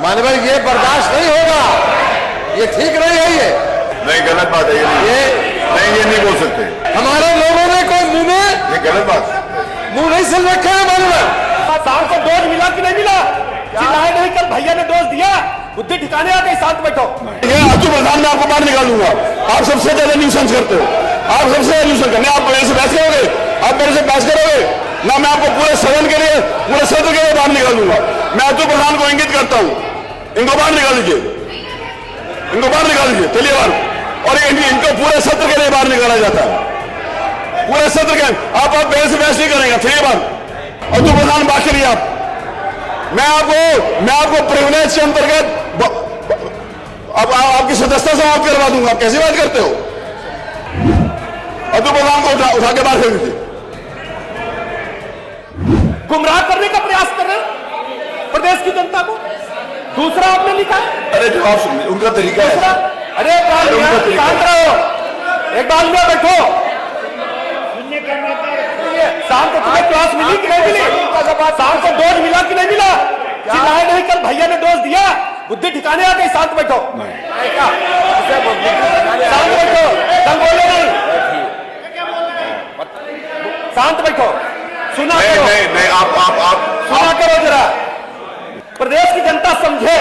मानवर ये बर्दाश्त नहीं होगा, ये ठीक नहीं है। ये नहीं, गलत बात है। ये नहीं बोल सकते। हमारे लोगों ने कोई मुंह में ये गलत बात, मुंह नहीं सिल रखा है। मानवर शाम को डोज मिला कि नहीं मिला? चिल्लाए नहीं, कल भैया ने डोज दिया। बुद्धि ठिकाने आ गई, शांत बैठो। ये आजू प्रधान, मैं आपको बाहर निकालूंगा। आप सबसे ज्यादा न्यूसेंस करते हो, आप सबसे ज्यादा न्यूसेंस करते। आप मेरे से बहस करोगे, आप मेरे से बहस करोगे ना, मैं आपको पूरे सदन के लिए, पूरे सत्र के लिए बाहर निकालूंगा। मैं आजू प्रधान को इंगित करता हूँ, इनको बाहर निकाल लीजिए, इनको बाहर निकाल लीजिए, चलिए बाहर। और इनको पूरे सत्र के लिए बाहर निकाला जाता है, पूरे सत्र के। आप मेरे से बहस नहीं करेंगे, चलिए बाहर। और तो प्रधान बात करिए आप। मैं आपको प्रिविलेज के अंतर्गत अब आपकी सदस्यता समाप्त करवा दूंगा। कैसी बात करते हो? और तो प्रधान को उठा के बाहर फेंक दीजिए। गुमराह करने का प्रयास कर रहे हैं प्रदेश की जनता को। दूसरा आपने लिखा, अरे जवाब सुनिए, उनका तरीका है। अरे शांत रहो, एक बार में बैठो। शाम को तुम्हें क्लास मिली कि नहीं मिली? शाम को डोज मिला कि नहीं मिला? चिल्लाए नहीं, कल भैया ने डोज दिया। बुद्धि ठिकाने आ गई, शांत बैठो। शांत बैठो, कल बोलो नहीं, शांत बैठो। सुना करो, नहीं, आप सुना करो जरा। प्रदेश की जनता समझे,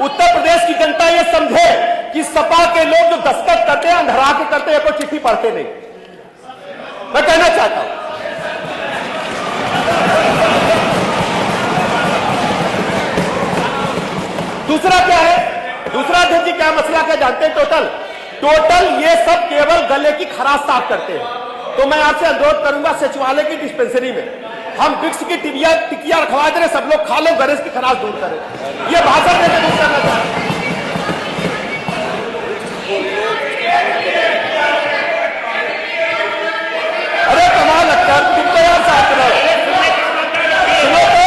उत्तर प्रदेश की जनता ये समझे कि सपा के लोग जो दस्तखत करते हैं, अंधरा के करते हैं, कोई चिट्ठी पढ़ते नहीं। मैं कहना चाहता हूं, दूसरा क्या है? दूसरा अध्यक्ष जी क्या मसला क्या जानते हैं? टोटल ये सब केवल गले की खराश साफ करते हैं। तो मैं आपसे अनुरोध करूंगा, सचिवालय की डिस्पेंसरी में हम विक्स की टिकिया रखवा दे रहे, सब लोग खा लो, गैस की खराश दूर करें। ये भाषण देकर दूर करना चाहते हैं। अरे कमाल लगता है, तुम तो यार साथ रहो। सुनो तो,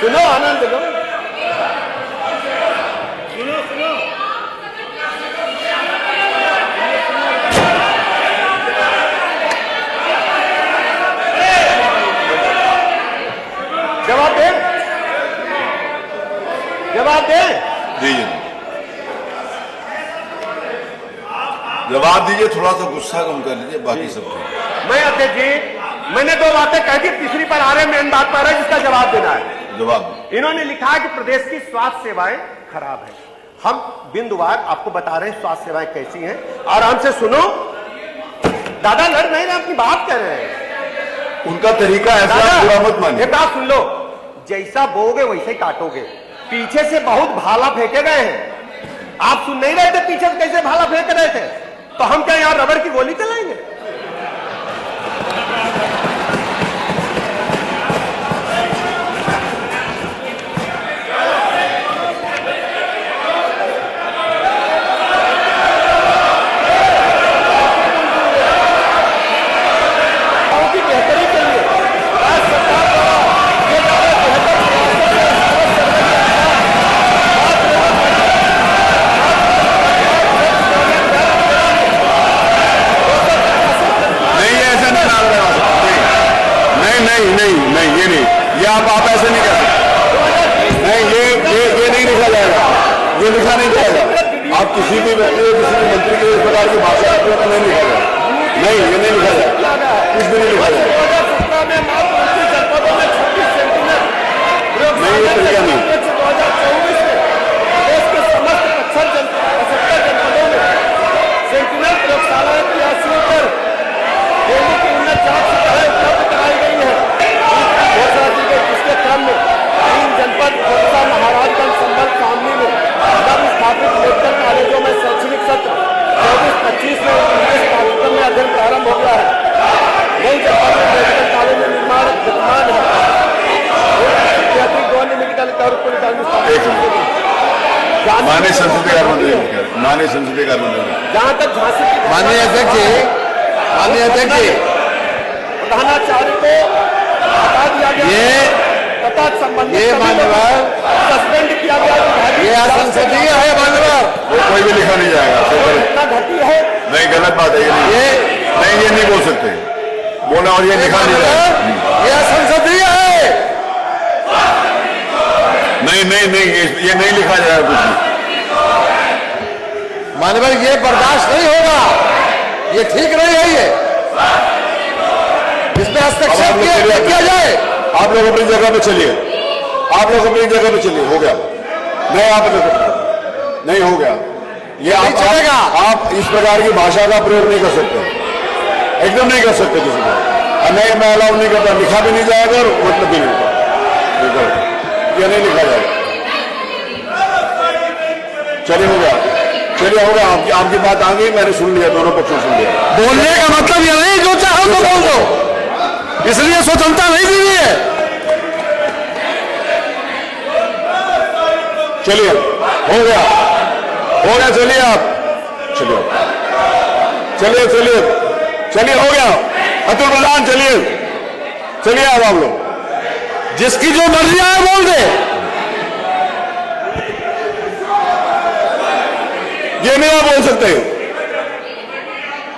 सुनो, आनंद लो। जवाब दे, जवाब दे, दीजिए, जवाब दीजिए। थोड़ा सा गुस्सा कम कर लीजिए, बाकी सब ठीक। मैं अध्यक्ष जी, मैंने दो बातें कह दी, तीसरी पर आ रहे, मेन बात पर है जिसका जवाब देना है। जवाब इन्होंने लिखा है कि प्रदेश की स्वास्थ्य सेवाएं खराब है। हम बिंदुवार आपको बता रहे हैं स्वास्थ्य सेवाएं कैसी हैं। आराम से सुनो, दादा लड़ नहीं रहे, अपनी बात कर रहे हैं। उनका तरीका ऐसा, बुरा मत मानिए। एक बात सुन लो, जैसा बोगे वैसे ही काटोगे। पीछे से बहुत भाला फेंके गए हैं, आप सुन नहीं रहे थे पीछे से कैसे भाला फेंक रहे थे? तो हम क्या यहां रबड़ की गोली चलाएंगे? आप ऐसे नहीं कर सकते। नहीं, ये नहीं लिखा जाएगा, ये लिखा नहीं जाएगा। आप किसी भी व्यक्ति को, किसी भी मंत्री के इस प्रकार की भाषा नहीं लिखा जाएगा। नहीं, ये नहीं लिखा जाएगा, कुछ भी नहीं लिखा जाएगा। नहीं, ये तरीका नहीं। जनपद महाराजगंज संभल शामली में नव स्थापित मेडिकल कॉलेजों में शैक्षणिक सत्र 24-25 में इंग्लिश पाठ्यक्रम में अध्ययन प्रारंभ हो गया है। नई जनपद में मेडिकल कॉलेज में निर्माण विद्यमान है। मेडिकल माननीय संसदीय कार्य मंत्री, जहां तक झांसी की माननीय अध्यक्ष जी, प्रधानाचार्य को हटा दिया गया, तथा संबंधित सस्पेंड किया गया। ये असंसदीय है माननीय, कोई भी लिखा नहीं जाएगा। इतना घटी है, नहीं, गलत बात है। ये नहीं बोल सकते, बोला और ये लिखा नहीं जाएगा। ये असंसदीय है। नहीं, नहीं, ये नहीं लिखा जाएगा कुछ भी। माननीय ये बर्दाश्त नहीं होगा, ये ठीक नहीं है। ये इसमें हस्तक्षेप किया जाए। आप लोग अपनी जगह पे चलिए, आप लोग अपनी जगह पे चलिए। हो गया नहीं, आप नहीं हो गया ये नहीं चलेगा। आप इस प्रकार की भाषा का प्रयोग नहीं कर सकते, एकदम नहीं कर सकते किसी को। नहीं, मैं अलाउ नहीं करता, लिखा भी नहीं जाएगा और मतलब भी नहीं होगा, ये नहीं लिखा जाएगा। चलिए हो गया, चलिए हो गया। आपकी बात आ गई, मैंने सुन लिया, दोनों पक्षों सुन लिया। बोलने का मतलब ये नहीं जो चाहो तो बोल दो, इसलिए स्वतंत्रता नहीं दी हुई है। चलिए हो गया, चलिए आप चलिए हो गया। अतुल प्रधान चलिए आप लोग, जिसकी जो मर्जी आए बोल दे। ये नहीं आप बोल सकते।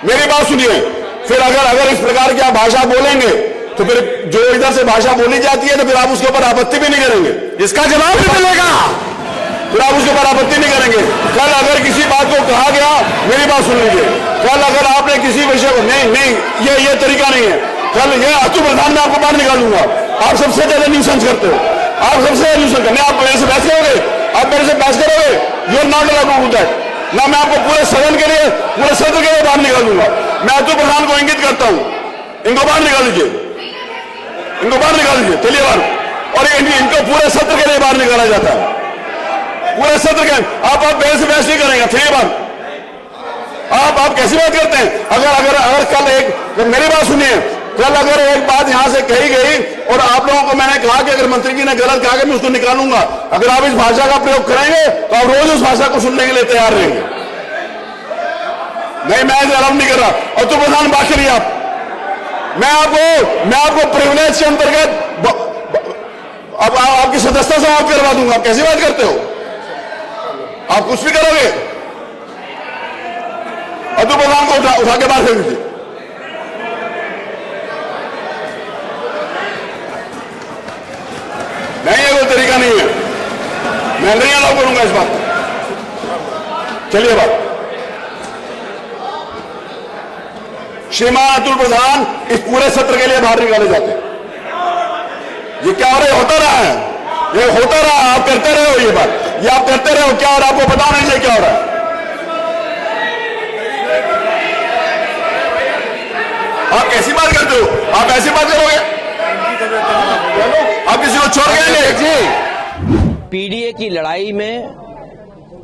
मेरी बात सुनिए, फिर अगर इस प्रकार की आप भाषा बोलेंगे तो फिर जो इधर से भाषा बोली जाती है तो फिर आप उसके ऊपर आपत्ति भी नहीं करेंगे, इसका जवाब भी मिलेगा। फिर आप उसके ऊपर आपत्ति नहीं करेंगे। कल अगर किसी बात को कहा गया, मेरी बात सुन लीजिए, कल अगर आपने किसी विषय को नहीं, ये तरीका नहीं है। कल ये अतुल प्रधान में आपको बाहर निकालूंगा। आप सबसे ज्यादा न्यूसेंस करते हो, आप सबसे ज्यादा न्यूसेंस करते। आप मेरे से बहस करोगे, you are not allowed to do that. ना मैं आपको पूरे सदन के लिए, पूरे सत्र के लिए बाहर निकालूंगा। मैं अतुल प्रधान को इंगित करता हूं, इनको बाहर निकाल दीजिए, चलिए बाहर। और इनको पूरे सत्र के लिए बाहर निकाला जाता है, पूरे सत्र के। आप मेरे से बहस नहीं करेंगे, चलिए बाहर। आप कैसी बात करते हैं? अगर कल मेरी बात सुनिए, कल अगर एक बात यहां से कही गई और आप लोगों को मैंने कहा कि अगर मंत्री जी ने गलत कहा कि मैं उसको निकालूंगा, अगर आप इस भाषा का प्रयोग करेंगे तो आप रोज उस भाषा को सुनने के लिए तैयार रहेंगे। नहीं, मैं अलाउ नहीं कर रहा। और तो प्रधान बात करिए आप, मैं आपको प्रिविलेज के अंतर्गत अब आपकी सदस्यता समाप्त करवा दूंगा। आप कैसी बात करते हो? आप कुछ भी करोगे? अतुल प्रधान को उठा के बाहर फेंक दीजिए। नहीं, ये कोई तरीका नहीं है, मैं नहीं अलाउ करूंगा इस बात। चलिए बात। श्रीमान अतुल प्रधान इस पूरे सत्र के लिए बाहर निकाले जाते हैं। ये क्या हो रहा है? होता रहा है, ये होता रहा। आप करते रहे हो, ये बात ये आप करते रहे हो क्या? और आपको पता नहीं चाहिए क्या हो रहा है। आप कैसी बात करते हो? आप ऐसी बात करोगे? आप किसी को छोड़ गए? पीडीए की लड़ाई में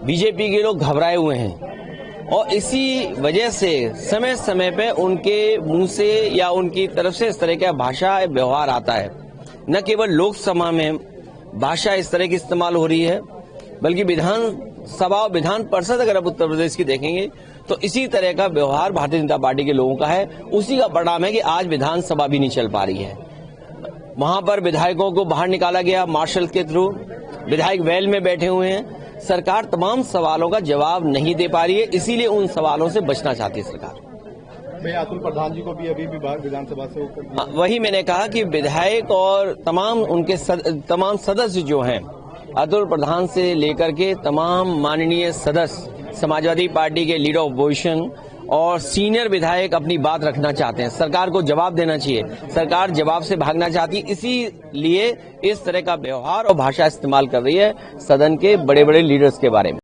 बीजेपी के लोग घबराए हुए हैं और इसी वजह से समय समय पे उनके मुंह से या उनकी तरफ से इस तरह का भाषा व्यवहार आता है। न केवल लोकसभा में भाषा इस तरह की इस्तेमाल हो रही है, बल्कि विधानसभा और विधान परिषद अगर आप उत्तर प्रदेश की देखेंगे तो इसी तरह का व्यवहार भारतीय जनता पार्टी के लोगों का है। उसी का परिणाम है कि आज विधानसभा भी नहीं चल पा रही है। वहां पर विधायकों को बाहर निकाला गया मार्शल के थ्रू, विधायक वेल में बैठे हुए हैं। सरकार तमाम सवालों का जवाब नहीं दे पा रही है, इसीलिए उन सवालों से बचना चाहती है सरकार। मैं अतुल प्रधान जी को भी अभी विधानसभा से वही मैंने कहा कि विधायक और तमाम उनके तमाम सदस्य जो हैं, अतुल प्रधान से लेकर के तमाम माननीय सदस्य, समाजवादी पार्टी के लीडर ऑफ अपोजिशन और सीनियर विधायक अपनी बात रखना चाहते हैं। सरकार को जवाब देना चाहिए, सरकार जवाब से भागना चाहती है, इसीलिए इस तरह का व्यवहार और भाषा इस्तेमाल कर रही है सदन के बड़े बड़े लीडर्स के बारे में।